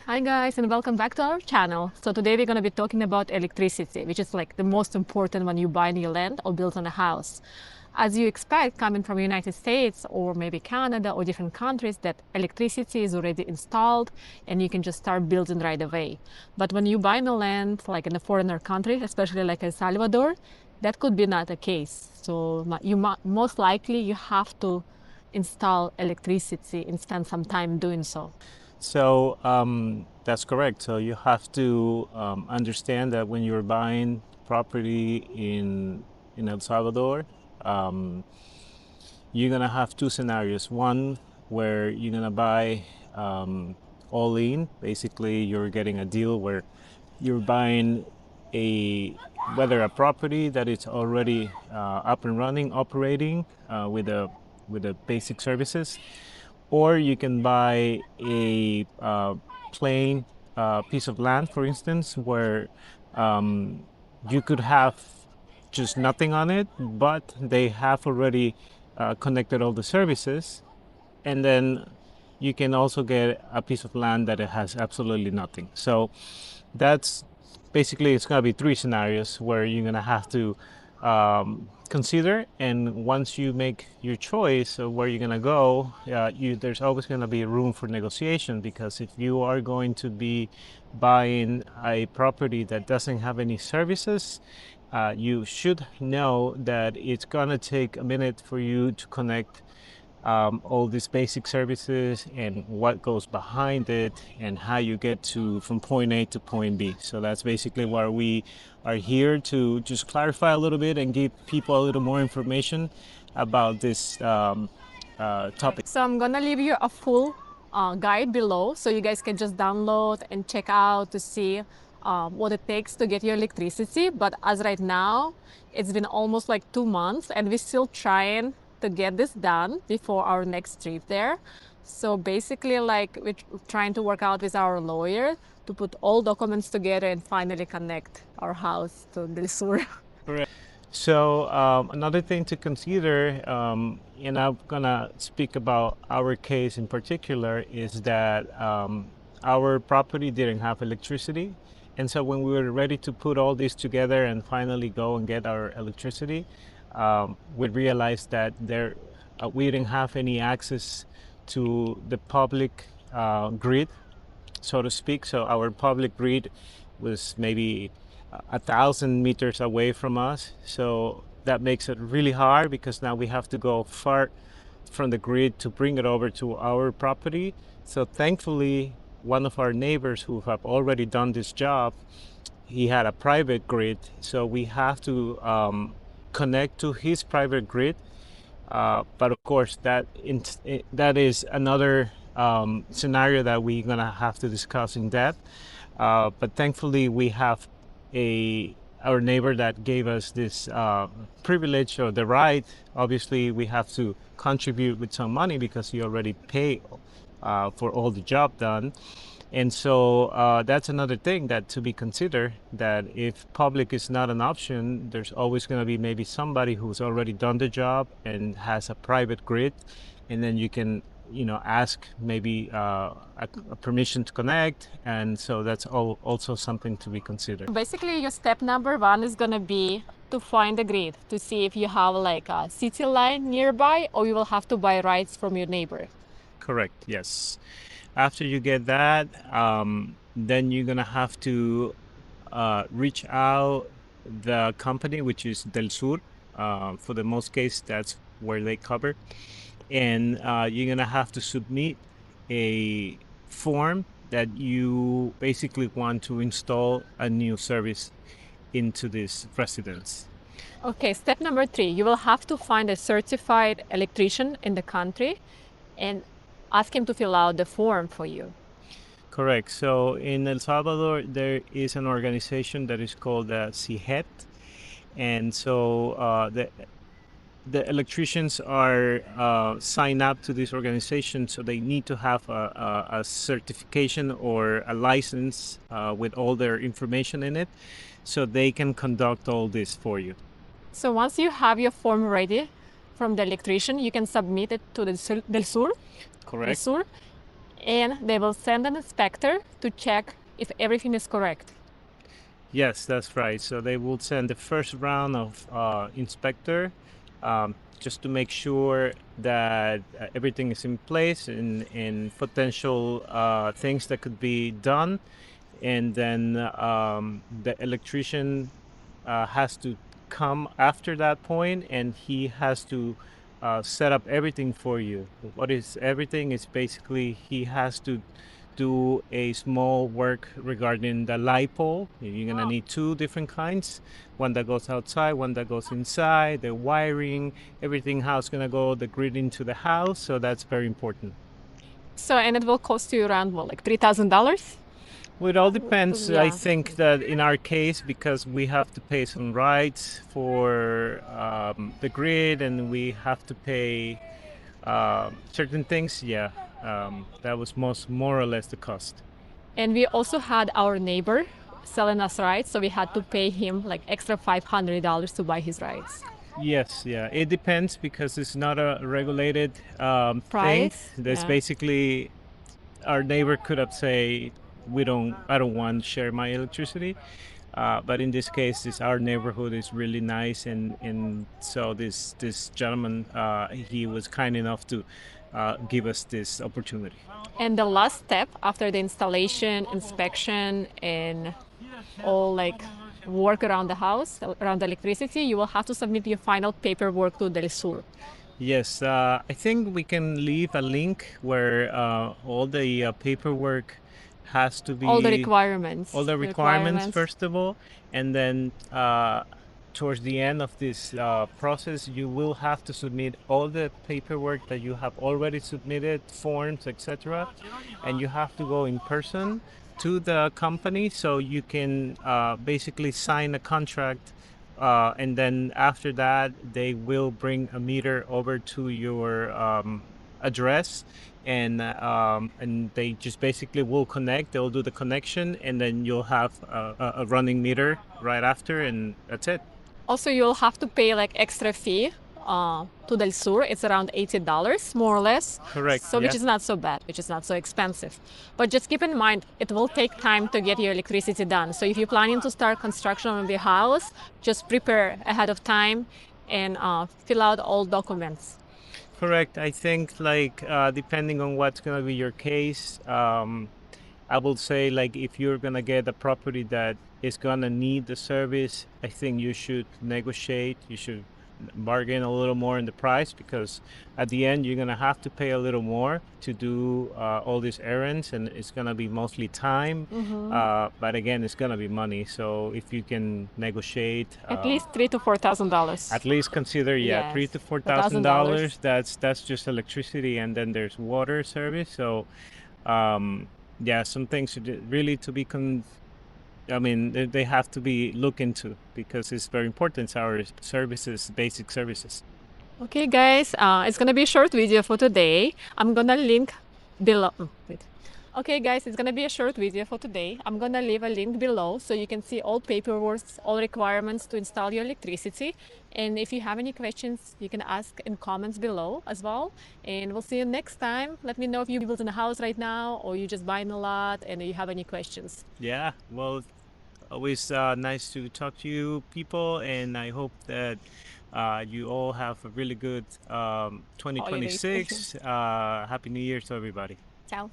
Hi guys, and welcome back to our channel. So today we're going to be talking about electricity, which is like the most important when you buy new land or build on a house. As you expect, coming from the United States or maybe Canada or different countries, that electricity is already installed and you can just start building right away. But when you buy new land, like in a foreigner country, especially like El Salvador, that could be not the case. So most likely you have to install electricity and spend some time doing so. So that's correct. So you have to understand that when you're buying property in El Salvador, um, you're gonna have two scenarios. One where you're gonna buy all in. Basically, you're getting a deal where you're buying a whether a property that is already up and running, operating with the basic services, or you can buy a plain piece of land, for instance, where you could have just nothing on it, but they have already connected all the services, and then you can also get a piece of land that it has absolutely nothing. So that's basically, it's going to be three scenarios where you're going to have to consider. And once you make your choice of where you're going to go, there's always going to be room for negotiation, because if you are going to be buying a property that doesn't have any services, you should know that it's going to take a minute for you to connect all these basic services and what goes behind it and how you get to from point A to point B. So that's basically why we are here, to just clarify a little bit and give people a little more information about this topic. So I'm gonna leave you a full guide below so you guys can just download and check out to see what it takes to get your electricity. But as right now, it's been almost like 2 months and we're still trying to get this done before our next trip there. So basically, like, we're trying to work out with our lawyer to put all documents together and finally connect our house to Del Sur. Correct. So another thing to consider, and I'm gonna speak about our case in particular, is that our property didn't have electricity, and so when we were ready to put all this together and finally go and get our electricity, we realized that we didn't have any access to the public grid, so to speak. So our public grid was maybe 1,000 meters away from us. So that makes it really hard, because now we have to go far from the grid to bring it over to our property. So thankfully, one of our neighbors who have already done this job, he had a private grid. So we have to connect to his private grid. But of course, that is another scenario that we're gonna have to discuss in depth. But thankfully, we have our neighbor that gave us this privilege or the right. Obviously, we have to contribute with some money because he already paid for all the job done. And so that's another thing that to be considered, that if public is not an option, there's always going to be maybe somebody who's already done the job and has a private grid, and then you can ask maybe a permission to connect. And so that's also something to be considered. Basically, your step number one is gonna be to find the grid to see if you have like a city line nearby, or you will have to buy rights from your neighbor. Correct, yes. After you get that, then you're gonna have to reach out the company, which is Del Sur. For the most case, that's where they cover. And you're gonna have to submit a form that you basically want to install a new service into this residence. Okay, step number three, you will have to find a certified electrician in the country and ask him to fill out the form for you. Correct. So in El Salvador, there is an organization that is called SEGIT, and so the electricians are signed up to this organization, so they need to have a certification or a license with all their information in it, so they can conduct all this for you. So once you have your form ready from the electrician, you can submit it to the Del Sur. Correct. Sur, And they will send an inspector to check if everything is correct. Yes, that's right. So they will send the first round of inspector just to make sure that everything is in place and potential things that could be done. And then the electrician has to come after that point, and he has to set up everything for you. What is everything is basically he has to do a small work regarding the light pole. You're gonna need two different kinds, one that goes outside, one that goes inside, the wiring, everything, how it's gonna go, the grid into the house. So that's very important. So, and it will cost you around what, like $3,000? Well, it all depends. I Yeah. think that in our case, because we have to pay some rights for the grid and we have to pay certain things, yeah, that was more or less the cost. And we also had our neighbor selling us rights, so we had to pay him like extra $500 to buy his rights. Yes, yeah, it depends because it's not a regulated thing. Price? There's Yeah. basically our neighbor could have say, I don't want to share my electricity. But in this case, our neighborhood is really nice, and so this gentleman, he was kind enough to give us this opportunity. And the last step after the installation, inspection, and all like work around the house, around the electricity, you will have to submit your final paperwork to DELSUR. Yes, I think we can leave a link where all the paperwork has to be All the requirements. all the requirements first of all, and then towards the end of this process, you will have to submit all the paperwork that you have already submitted, forms, etc., and you have to go in person to the company so you can basically sign a contract. And then after that, they will bring a meter over to your address, and they just basically will connect. They'll do the connection, and then you'll have a running meter right after, and that's it. Also, you'll have to pay like extra fee to DELSUR. It's around $80, more or less. Correct, So, which yeah. is not so bad, which is not so expensive. But just keep in mind, it will take time to get your electricity done. So, if you're planning to start construction on your house, just prepare ahead of time and fill out all documents. Correct. I think like depending on what's gonna be your case, I will say like if you're gonna get a property that is gonna need the service, I think you should negotiate. You should bargain a little more in the price because at the end you're gonna have to pay a little more to do all these errands, and it's gonna be mostly time. But again, it's gonna be money. So if you can negotiate, At least $3,000 to $4,000. at least consider, yeah, Yes, three to four $4,000. thousand dollars. That's just electricity, and then there's water service. So, yeah, some things really to be I mean, they have to be looked into because it's very important. It's our services, basic services. Okay, guys, it's gonna be a short video for today. I'm gonna link below. Wait. Okay, guys, it's gonna be a short video for today. I'm gonna leave a link below so you can see all paperwork, all requirements to install your electricity. And if you have any questions, you can ask in comments below as well. And we'll see you next time. Let me know if you're building a house right now or you're just buying a lot and you have any questions. Yeah, well, always nice to talk to you people, and I hope that you all have a really good 2026. Happy New Year to everybody. Ciao.